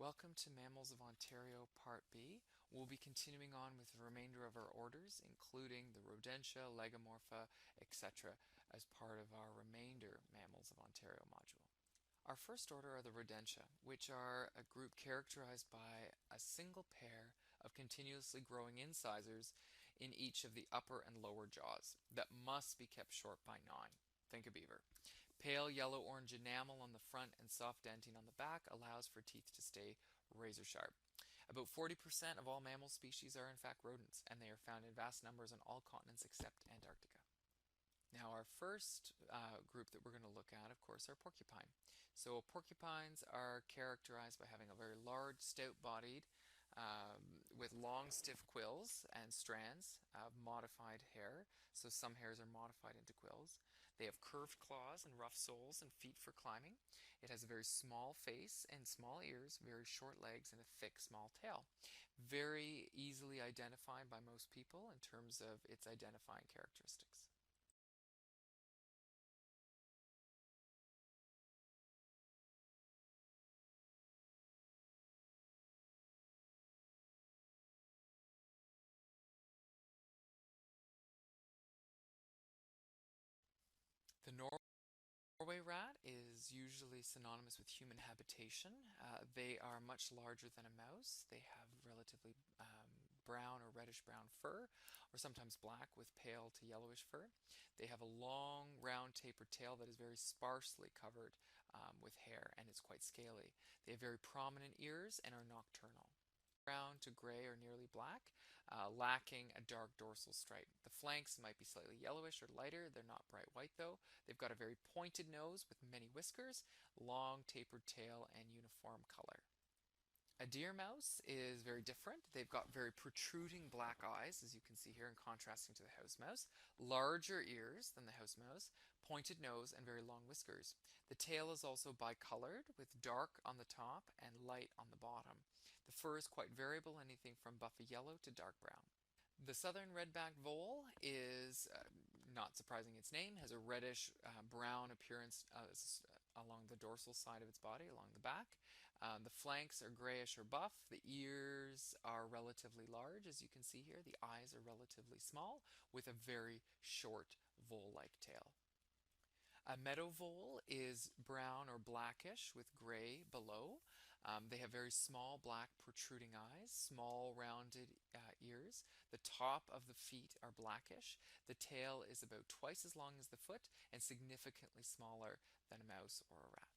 Welcome to Mammals of Ontario Part B. We'll be continuing on with the remainder of our orders, including the Rodentia, Legomorpha, etc., as part of our remainder Mammals of Ontario module. Our first order are the Rodentia, which are a group characterized by a single pair of continuously growing incisors in each of the upper and lower jaws that must be kept short by gnawing. Think a beaver. Pale yellow-orange enamel on the front and soft denting on the back allows for teeth to stay razor sharp. About 40% of all mammal species are in fact rodents, and they are found in vast numbers on all continents except Antarctica. Now, our first group that we're going to look at, of course, are porcupine. So porcupines are characterized by having a very large, stout-bodied, with long, stiff quills and strands of modified hair. So some hairs are modified into quills. They have curved claws and rough soles and feet for climbing. It has a very small face and small ears, very short legs, and a thick, small tail. Very easily identified by most people in terms of its identifying characteristics. The Norway rat is usually synonymous with human habitation. They are much larger than a mouse. They have relatively brown or reddish brown fur, or sometimes black with pale to yellowish fur. They have a long, round, tapered tail that is very sparsely covered with hair, and it's quite scaly. They have very prominent ears and are nocturnal. Brown to gray or nearly black, lacking a dark dorsal stripe. The flanks might be slightly yellowish or lighter. They're not bright white though. They've got a very pointed nose with many whiskers, long tapered tail, and uniform color. A deer mouse is very different. They've got very protruding black eyes, as you can see here in contrasting to the house mouse, larger ears than the house mouse, pointed nose, and very long whiskers. The tail is also bicolored, with dark on the top and light on the bottom. The fur is quite variable, anything from buffy yellow to dark brown. The southern red-backed vole is, not surprising its name, has a reddish brown appearance along the dorsal side of its body, along the back. The flanks are grayish or buff. The ears are relatively large, as you can see here. The eyes are relatively small, with a very short vole-like tail. A meadow vole is brown or blackish with gray below. They have very small black protruding eyes, small rounded ears. The top of the feet are blackish. The tail is about twice as long as the foot and significantly smaller than a mouse or a rat.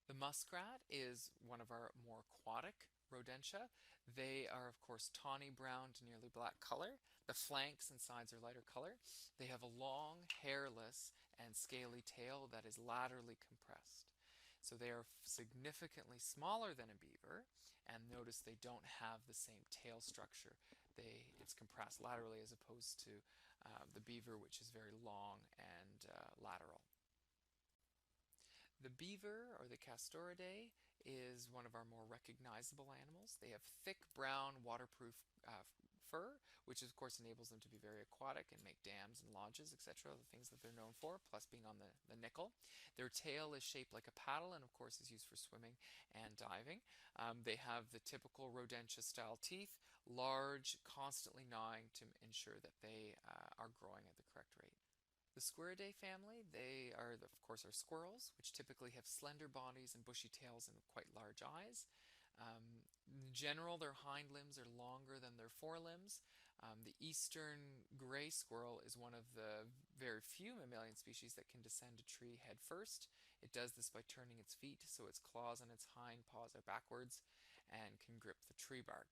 The muskrat is one of our more aquatic rodentia. They are, of course, tawny brown to nearly black color. The flanks and sides are lighter color. They have a long, hairless, and scaly tail that is laterally compressed. So they are significantly smaller than a beaver, and notice they don't have the same tail structure. It's compressed laterally as opposed to the beaver, which is very long and lateral. The beaver, or the Castoridae, is one of our more recognizable animals. They have thick brown waterproof fur, which of course enables them to be very aquatic and make dams and lodges, etc., the things that they're known for, plus being on the nickel. Their tail is shaped like a paddle and of course is used for swimming and diving. They have the typical rodentia style teeth, large, constantly gnawing to ensure that they are growing at the correct rate. The Squiridae family, they are, of course, are squirrels, which typically have slender bodies and bushy tails and quite large eyes. In general, their hind limbs are longer than their forelimbs. The eastern gray squirrel is one of the very few mammalian species that can descend a tree head first. It does this by turning its feet so its claws on its hind paws are backwards and can grip the tree bark.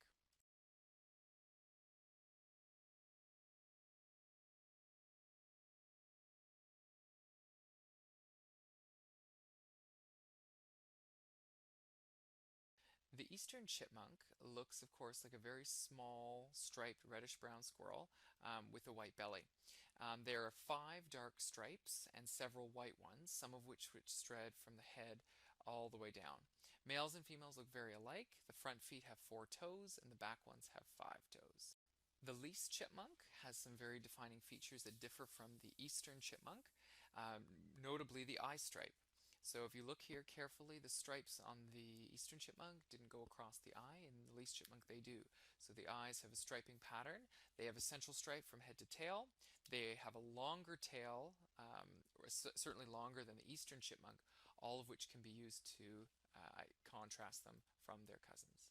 The eastern chipmunk looks, of course, like a very small, striped reddish-brown squirrel with a white belly. There are five dark stripes and several white ones, some of which spread from the head all the way down. Males and females look very alike. The front feet have four toes, and the back ones have five toes. The least chipmunk has some very defining features that differ from the eastern chipmunk, notably the eye stripe. So if you look here carefully, the stripes on the eastern chipmunk didn't go across the eye, and the least chipmunk they do. So the eyes have a striping pattern. They have a central stripe from head to tail. They have a longer tail, certainly longer than the eastern chipmunk, all of which can be used to contrast them from their cousins.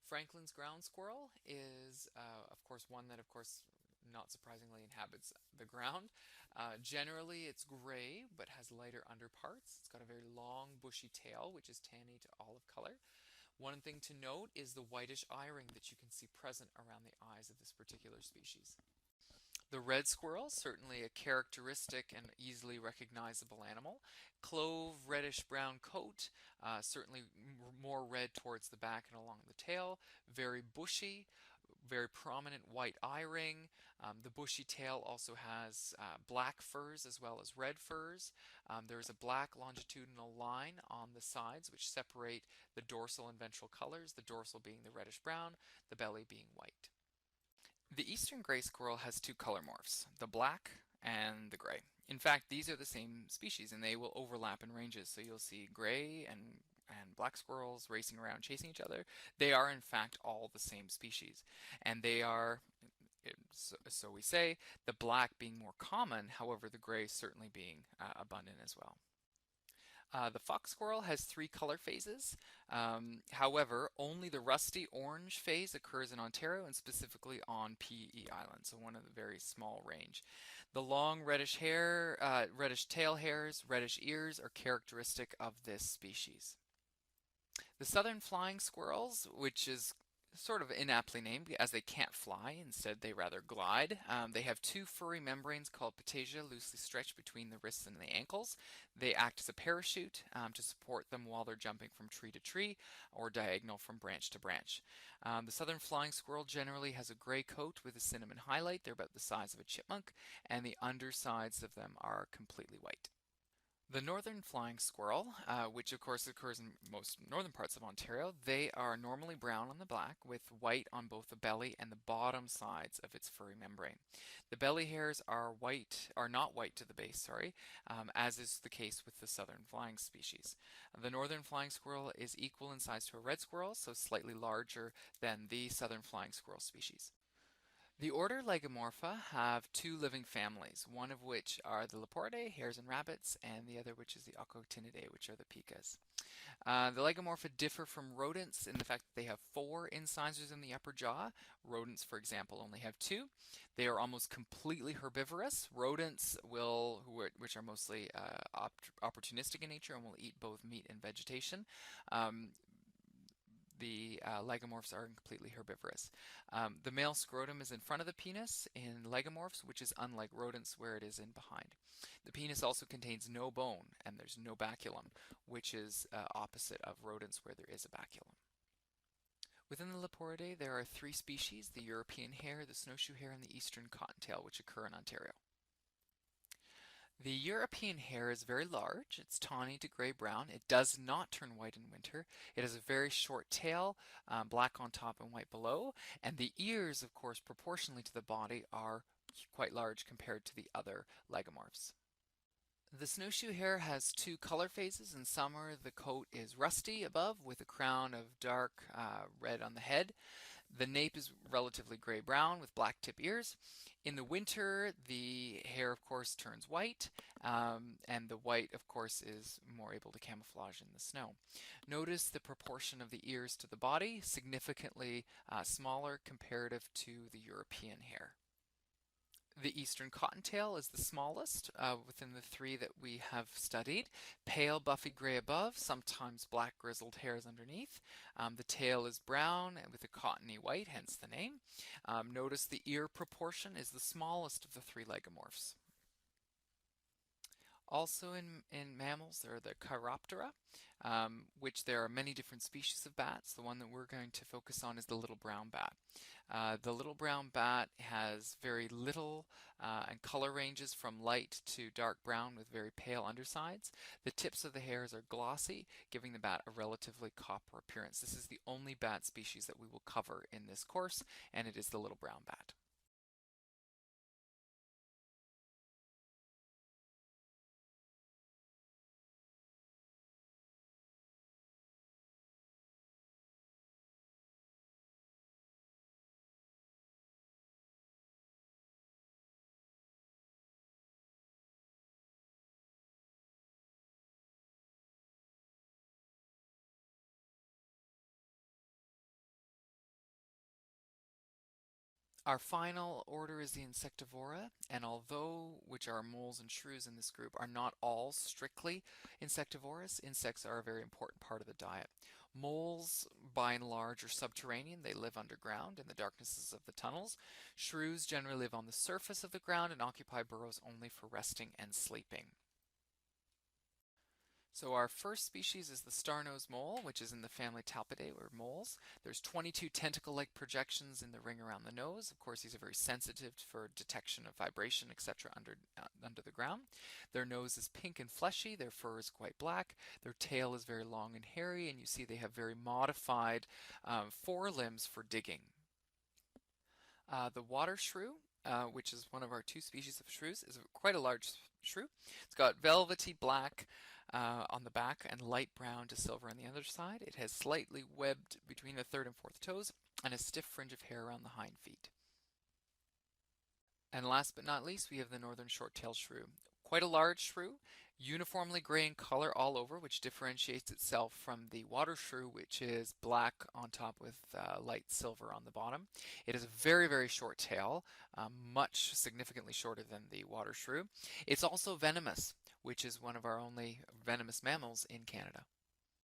Franklin's ground squirrel is, of course, one that, of course, not surprisingly inhabits the ground. Generally, it's gray but has lighter underparts. It's got a very long, bushy tail, which is tanny to olive color. One thing to note is the whitish eye ring that you can see present around the eyes of this particular species. The red squirrel, certainly a characteristic and easily recognizable animal. Clove reddish brown coat, certainly more red towards the back and along the tail. Very bushy, very prominent white eye ring. The bushy tail also has black furs as well as red furs. There's a black longitudinal line on the sides which separate the dorsal and ventral colors, the dorsal being the reddish brown, the belly being white. The eastern gray squirrel has two color morphs, the black and the gray. In fact, these are the same species and they will overlap in ranges. So you'll see gray and black squirrels racing around chasing each other. They are in fact all the same species. And they are, so we say, the black being more common, however the gray certainly being abundant as well. The fox squirrel has three color phases. However, only the rusty orange phase occurs in Ontario and specifically on PE Island, so one of the very small range. The long reddish hair, reddish tail hairs, reddish ears are characteristic of this species. The southern flying squirrels, which is sort of inaptly named as they can't fly, instead they rather glide. They have two furry membranes called patagia loosely stretched between the wrists and the ankles. They act as a parachute to support them while they're jumping from tree to tree or diagonal from branch to branch. The southern flying squirrel generally has a gray coat with a cinnamon highlight. They're about the size of a chipmunk, and the undersides of them are completely white. The northern flying squirrel, which of course occurs in most northern parts of Ontario, they are normally brown on the back with white on both the belly and the bottom sides of its furry membrane. The belly hairs are not white to the base, sorry, as is the case with the southern flying species. The northern flying squirrel is equal in size to a red squirrel, so slightly larger than the southern flying squirrel species. The order Lagomorpha have two living families, one of which are the Leporidae, hares and rabbits, and the other which is the Ocotinidae, which are the picas. The Lagomorpha differ from rodents in the fact that they have four incisors in the upper jaw. Rodents, for example, only have two. They are almost completely herbivorous. Rodents which are mostly opportunistic in nature and will eat both meat and vegetation. The lagomorphs are completely herbivorous. The male scrotum is in front of the penis in lagomorphs, which is unlike rodents where it is in behind. The penis also contains no bone and there's no baculum, which is opposite of rodents where there is a baculum. Within the Leporidae, there are three species, the European hare, the snowshoe hare, and the eastern cottontail, which occur in Ontario. The European hare is very large. It's tawny to gray-brown. It does not turn white in winter. It has a very short tail, black on top and white below, and the ears, of course, proportionally to the body, are quite large compared to the other lagomorphs. The snowshoe hare has two color phases. In summer, the coat is rusty above with a crown of dark red on the head. The nape is relatively gray-brown with black tip ears. In the winter, the hair, of course, turns white, and the white, of course, is more able to camouflage in the snow. Notice the proportion of the ears to the body, significantly smaller comparative to the European hare. The eastern cottontail is the smallest within the three that we have studied. Pale buffy gray above, sometimes black grizzled hairs underneath. The tail is brown with a cottony white, hence the name. Notice the ear proportion is the smallest of the three lagomorphs. Also in mammals, there are the Chiroptera, which there are many different species of bats. The one that we're going to focus on is the little brown bat. The little brown bat has very little and color ranges from light to dark brown with very pale undersides. The tips of the hairs are glossy, giving the bat a relatively copper appearance. This is the only bat species that we will cover in this course, and it is the little brown bat. Our final order is the Insectivora, and although, which are moles and shrews in this group, are not all strictly insectivorous, insects are a very important part of the diet. Moles, by and large, are subterranean. They live underground in the darknesses of the tunnels. Shrews generally live on the surface of the ground and occupy burrows only for resting and sleeping. So our first species is the star-nosed mole, which is in the family Talpidae, or moles. There's 22 tentacle-like projections in the ring around the nose. Of course, these are very sensitive for detection of vibration, etc., under the ground. Their nose is pink and fleshy. Their fur is quite black. Their tail is very long and hairy, and you see they have very modified forelimbs for digging. The water shrew, which is one of our two species of shrews, is quite a large shrew. It's got velvety black on the back and light brown to silver on the other side. It has slightly webbed between the third and fourth toes and a stiff fringe of hair around the hind feet. And last but not least, we have the northern short-tailed shrew. Quite a large shrew, uniformly gray in color all over, which differentiates itself from the water shrew, which is black on top with light silver on the bottom. It has a very, very short tail, much significantly shorter than the water shrew. It's also venomous, which is one of our only venomous mammals in Canada.